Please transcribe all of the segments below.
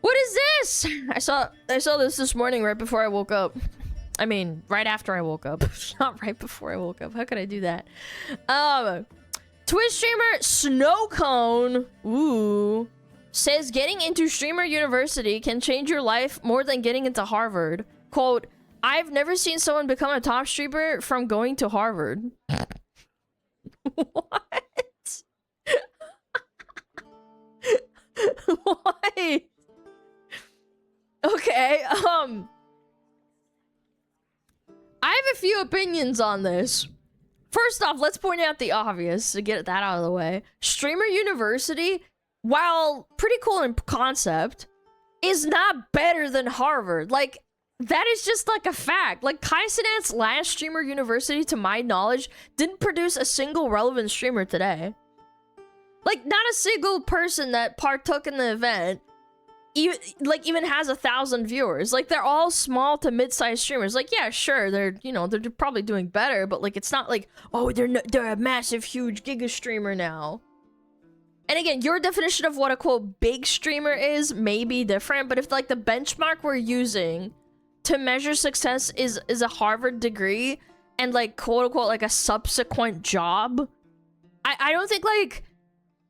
What is this? I saw this morning right before I woke up. I mean, right after I woke up. Not right before I woke up. How could I do that? Twitch streamer Snowcone, ooh, says getting into streamer university can change your life more than getting into Harvard. Quote, I've never seen someone become a top streamer from going to Harvard. What? Why? Okay, I have a few opinions on this. First off, let's point out the obvious to get that out of the way. Streamer University, while pretty cool in concept, is not better than Harvard. Like, that is just like a fact. Like, Kaisenat's last Streamer University, to my knowledge, didn't produce a single relevant streamer today. Like, not a single person that partook in the event even has 1,000 viewers. Like, they're all small to mid-sized streamers. Like, yeah, sure, they're probably doing better, but like, it's not like, oh, they're a massive, huge giga streamer now. And again, your definition of what a quote big streamer is may be different, but if like the benchmark we're using to measure success is a Harvard degree and like quote unquote like a subsequent job, I don't think like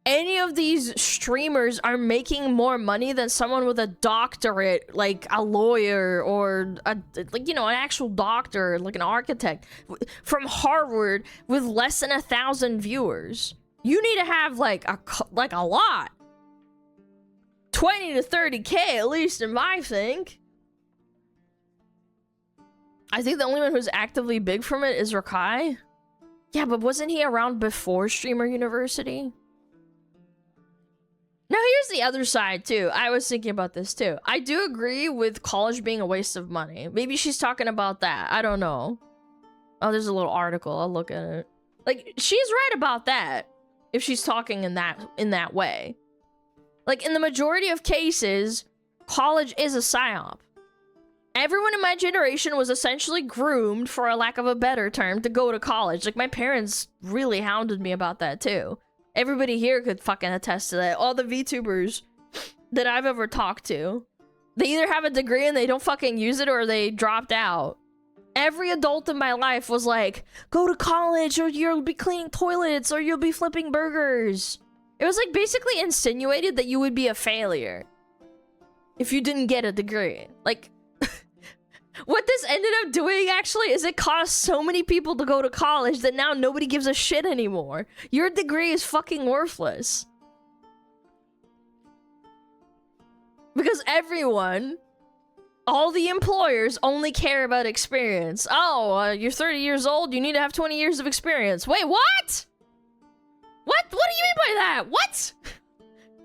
any of these streamers are making more money than someone with a doctorate, like a lawyer or an actual doctor, like an architect from Harvard with less than 1,000 viewers. You need to have like a lot, 20 to 30K at least, in my think. I think the only one who's actively big from it is Rakai. Yeah, but wasn't he around before Streamer University? Now, here's the other side, too. I was thinking about this, too. I do agree with college being a waste of money. Maybe she's talking about that. I don't know. Oh, there's a little article. I'll look at it. Like, she's right about that, if she's talking in that way. Like, in the majority of cases, college is a psyop. Everyone in my generation was essentially groomed, for a lack of a better term, to go to college. Like, my parents really hounded me about that, too. Everybody here could fucking attest to that. All the VTubers that I've ever talked to, they either have a degree and they don't fucking use it, or they dropped out. Every adult in my life was like, go to college or you'll be cleaning toilets or you'll be flipping burgers. It was like basically insinuated that you would be a failure if you didn't get a degree. Like, what this ended up doing, actually, is it caused so many people to go to college that now nobody gives a shit anymore. Your degree is fucking worthless. Because everyone, all the employers, only care about experience. Oh, you're 30 years old, you need to have 20 years of experience. Wait, what? What do you mean by that? What?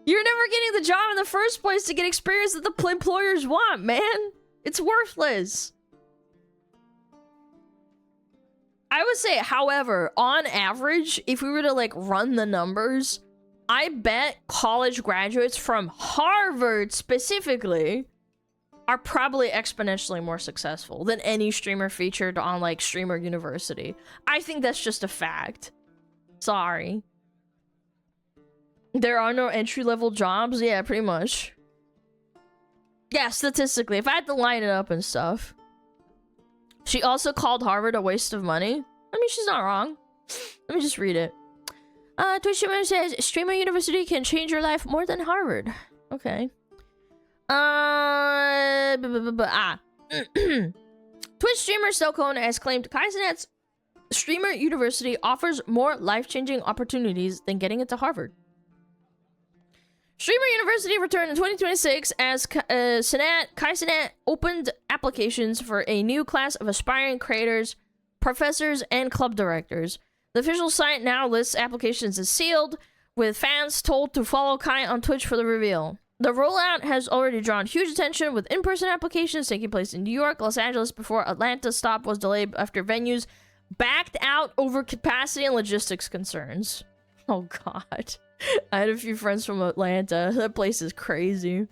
You're never getting the job in the first place to get experience that the employers want, man. It's worthless. I would say, however, on average, if we were to like run the numbers, I bet college graduates from Harvard specifically are probably exponentially more successful than any streamer featured on like Streamer University. I think that's just a fact. Sorry. There are no entry-level jobs? Yeah, pretty much. Yeah, statistically, if I had to line it up and stuff. She also called Harvard a waste of money. I mean, she's not wrong. Let me just read it. Twitch streamer says, Streamer University can change your life more than Harvard. Okay. Twitch streamer Snowcone has claimed Kaizenet's Streamer University offers more life-changing opportunities than getting into Harvard. Streamer University returned in 2026 as Kaizenet opened applications for a new class of aspiring creators, professors, and club directors. The official site now lists applications as sealed, with fans told to follow Kai on Twitch for the reveal. The rollout has already drawn huge attention, with in-person applications taking place in New York, Los Angeles, before Atlanta's stop was delayed after venues backed out over capacity and logistics concerns. Oh god. I had a few friends from Atlanta. That place is crazy.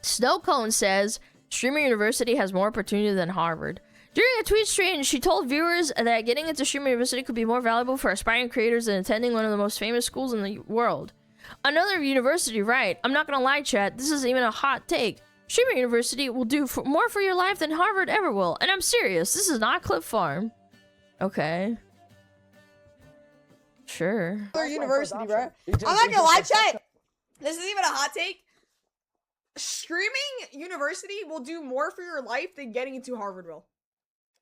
Snowcone says Streamer University has more opportunity than Harvard. During a tweet stream, she told viewers that getting into Streamer University could be more valuable for aspiring creators than attending one of the most famous schools in the world. Another university, right? I'm not gonna lie, chat. This is even a hot take. Streamer University will do more for your life than Harvard ever will. And I'm serious. This is not Clip Farm. Okay. Sure. University, bro. I'm not gonna lie, chat. This isn't even a hot take. Streaming University will do more for your life than getting into Harvard will.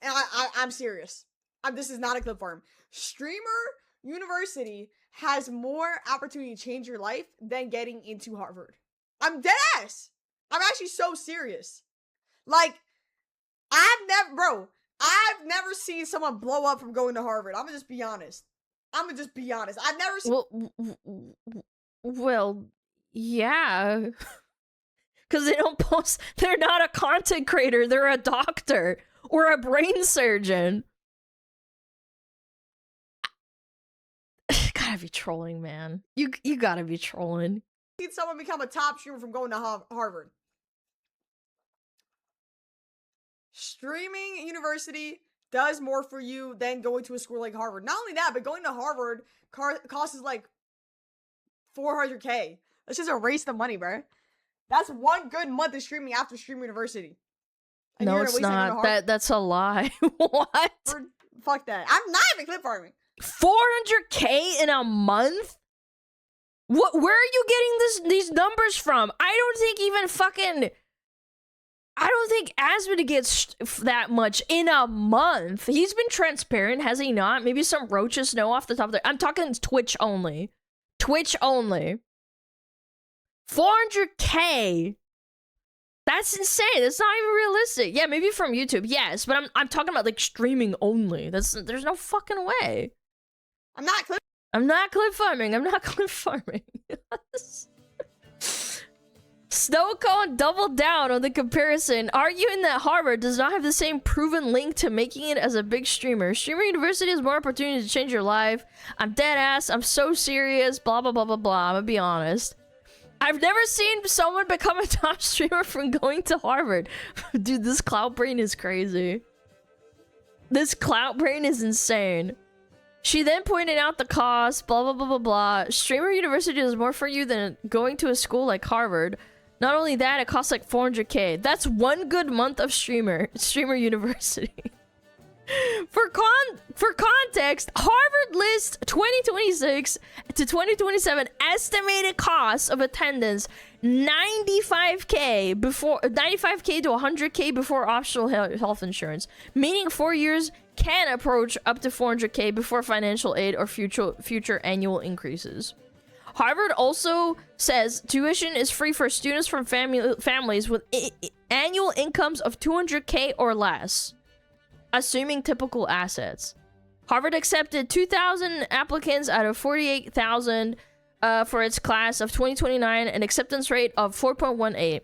And I'm serious. This is not a Clip Farm. Streamer University has more opportunity to change your life than getting into Harvard. I'm dead ass. I'm actually so serious. Like, I've never seen someone blow up from going to Harvard. I'm gonna just be honest. I've never seen. Well, yeah. Because they don't post. They're not a content creator. They're a doctor or a brain surgeon. Gotta be trolling, man. You gotta be trolling. Seen someone become a top streamer from going to Harvard. Streaming University does more for you than going to a school like Harvard. Not only that, but going to Harvard costs like $400K. Let's just erase the money, bro. That's one good month of streaming after Stream University. And no, it's not. That's a lie. What? Fuck that. I'm not even Clip Farming. 400K in a month? What? Where are you getting these numbers from? I don't think Asmodee gets that much in a month. He's been transparent, has he not? Maybe some roaches know off the top of their... I'm talking Twitch only. Twitch only. 400K. That's insane. That's not even realistic. Yeah, maybe from YouTube. Yes, but I'm talking about like streaming only. There's no fucking way. I'm not clip farming. Snowcone doubled down on the comparison, arguing that Harvard does not have the same proven link to making it as a big streamer. Streamer University has more opportunity to change your life. I'm dead ass. I'm so serious. Blah, blah, blah, blah, blah. I'm gonna be honest. I've never seen someone become a top streamer from going to Harvard. Dude, this clout brain is crazy. This clout brain is insane. She then pointed out the cost, blah, blah, blah, blah, blah. Streamer University does more for you than going to a school like Harvard. Not only that, it costs like 400K. That's one good month of Streamer University. For context, Harvard lists 2026 to 2027 estimated costs of attendance 95K to 100K before optional health insurance, meaning 4 years can approach up to 400K before financial aid or future annual increases. Harvard also says tuition is free for students from families with annual incomes of 200K or less, assuming typical assets. Harvard accepted 2,000 applicants out of 48,000 for its class of 2029, an acceptance rate of 4.18.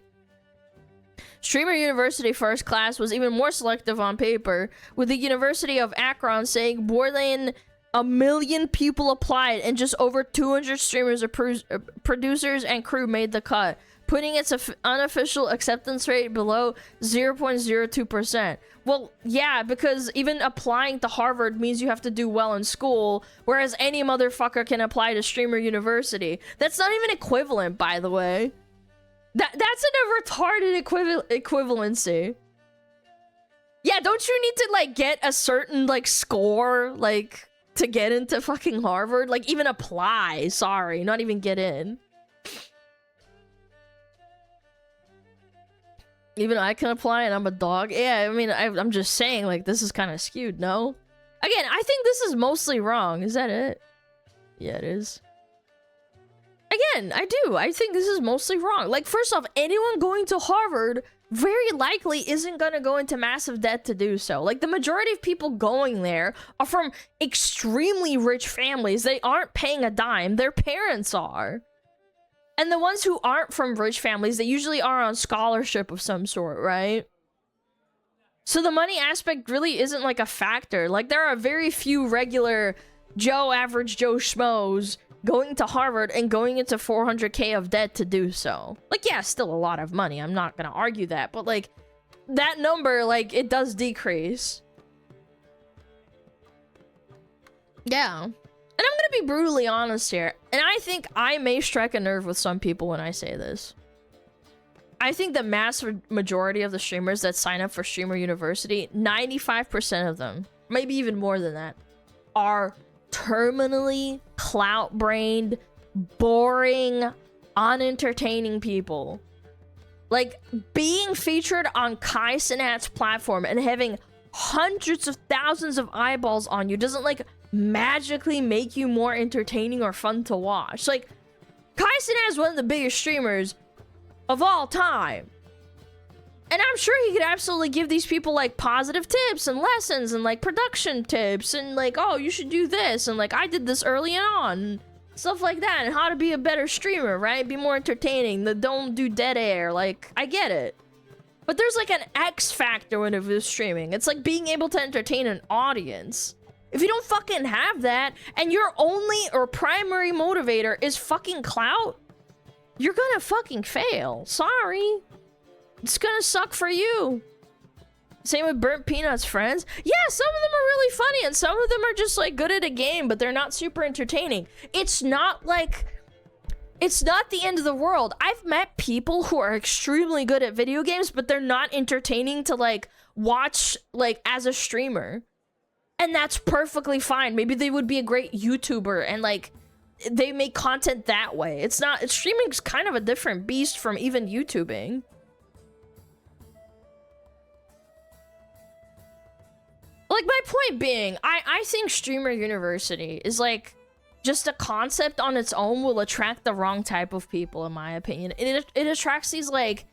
Streamer University first class was even more selective on paper, with the University of Akron saying more than 1 million people applied and just over 200 streamers or producers and crew made the cut, putting its unofficial acceptance rate below 0.02%. Well, yeah, because even applying to Harvard means you have to do well in school, whereas any motherfucker can apply to Streamer University. That's not even equivalent, by the way. That's a retarded equivalency. Yeah, don't you need to, like, get a certain, like, score, like, to get into fucking Harvard? Like, even apply. Sorry, not even get in. Even I can apply and I'm a dog. Yeah, I mean, I'm just saying, like, this is kind of skewed, no? Again, I think this is mostly wrong. Is that it? Yeah, it is. Again, I do. I think this is mostly wrong. Like, first off, anyone going to Harvard very likely isn't gonna go into massive debt to do so. Like, the majority of people going there are from extremely rich families. They aren't paying a dime. Their parents are. And the ones who aren't from rich families, they usually are on scholarship of some sort, right? So the money aspect really isn't like a factor. Like, there are very few regular average Joe schmoes going to Harvard and going into 400K of debt to do so. Like, yeah, still a lot of money. I'm not gonna argue that. But, like, that number, like, it does decrease. Yeah. And I'm gonna be brutally honest here. And I think I may strike a nerve with some people when I say this. I think the mass majority of the streamers that sign up for Streamer University, 95% of them, maybe even more than that, are terminally clout-brained, boring, unentertaining people. Like, being featured on Kai Cenat's platform and having hundreds of thousands of eyeballs on you doesn't, like, magically make you more entertaining or fun to watch. Like, Kai Cenat is one of the biggest streamers of all time. And I'm sure he could absolutely give these people, like, positive tips and lessons and, like, production tips and, like, oh, you should do this. And, like, I did this early on. And stuff like that. And how to be a better streamer, right? Be more entertaining. Don't do dead air. Like, I get it. But there's, like, an X factor when it was streaming. It's like being able to entertain an audience. If you don't fucking have that, and your only or primary motivator is fucking clout, you're gonna fucking fail. Sorry. It's gonna suck for you. Same with Burnt Peanuts friends. Yeah, some of them are really funny, and some of them are just, like, good at a game, but they're not super entertaining. It's not, like... It's not the end of the world. I've met people who are extremely good at video games, but they're not entertaining to, like, watch, like, as a streamer. And that's perfectly fine. Maybe they would be a great YouTuber and, like, they make content that way. It's not... Streaming's kind of a different beast from even YouTubing. Like, my point being, I think Streamer University is, like, just a concept on its own will attract the wrong type of people, in my opinion. It attracts these, like,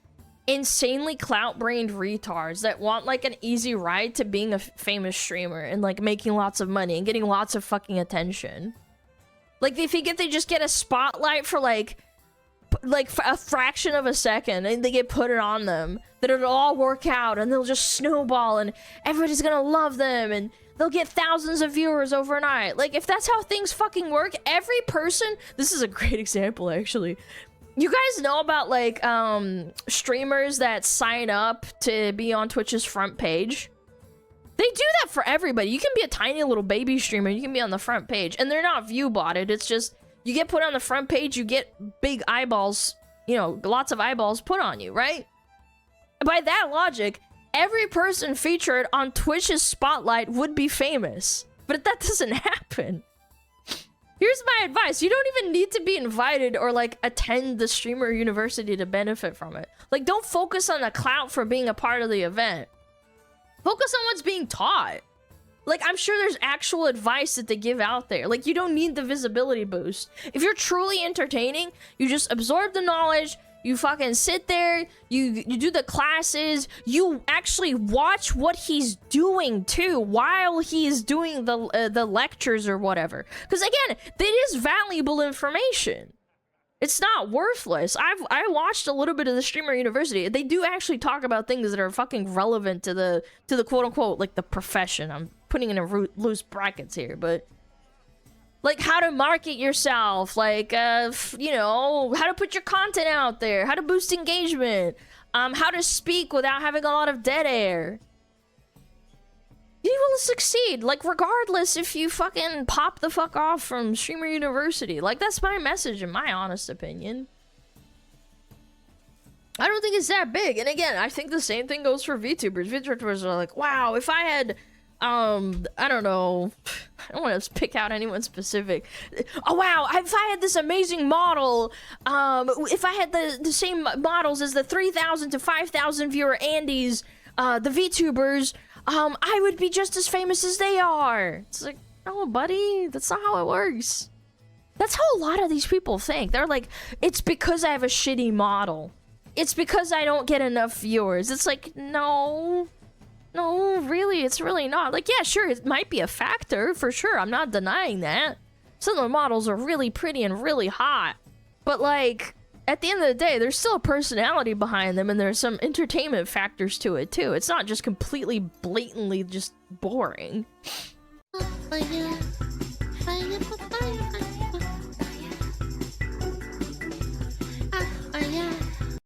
insanely clout-brained retards that want, like, an easy ride to being a famous streamer and, like, making lots of money and getting lots of fucking attention. Like, they think if they just get a spotlight for, like a fraction of a second and they get put it on them, that it'll all work out and they'll just snowball and everybody's gonna love them and they'll get thousands of viewers overnight. Like, if that's how things fucking work, every person... This is a great example, actually. You guys know about, like, streamers that sign up to be on Twitch's front page? They do that for everybody. You can be a tiny little baby streamer, you can be on the front page, and they're not view-botted. It's just, you get put on the front page, you get big eyeballs, you know, lots of eyeballs put on you, right? By that logic, every person featured on Twitch's spotlight would be famous. But that doesn't happen. Here's my advice. You don't even need to be invited or, like, attend the Streamer University to benefit from it. Like, don't focus on the clout for being a part of the event. Focus on what's being taught. Like, I'm sure there's actual advice that they give out there. Like, you don't need the visibility boost. If you're truly entertaining, you just absorb the knowledge, you fucking sit there, you do the classes, you actually watch what he's doing too while he's doing the lectures or whatever. Because again, it is valuable information. It's not worthless. I watched a little bit of the Streamer University. They do actually talk about things that are fucking relevant to the quote unquote, like, the profession. I'm putting in a loose brackets here, but like how to market yourself, like you know, how to put your content out there, how to boost engagement, how to speak without having a lot of dead air. You will succeed, like, regardless if you fucking pop the fuck off from Streamer University. Like, that's my message, in my honest opinion. I don't think it's that big. And again, I think the same thing goes for VTubers. VTubers are like, wow, if I had, I don't know, I don't want to pick out anyone specific. Oh, wow, if I had this amazing model, if I had the same models as the 3,000 to 5,000 viewer Andys, the VTubers, I would be just as famous as they are. It's like, no, buddy, that's not how it works. That's how a lot of these people think. They're like, it's because I have a shitty model. It's because I don't get enough viewers. It's like, no, really, it's really not. Like, yeah, sure, it might be a factor, for sure. I'm not denying that. Some of the models are really pretty and really hot. But, like, at the end of the day, there's still a personality behind them, and there's some entertainment factors to it, too. It's not just completely, blatantly just boring.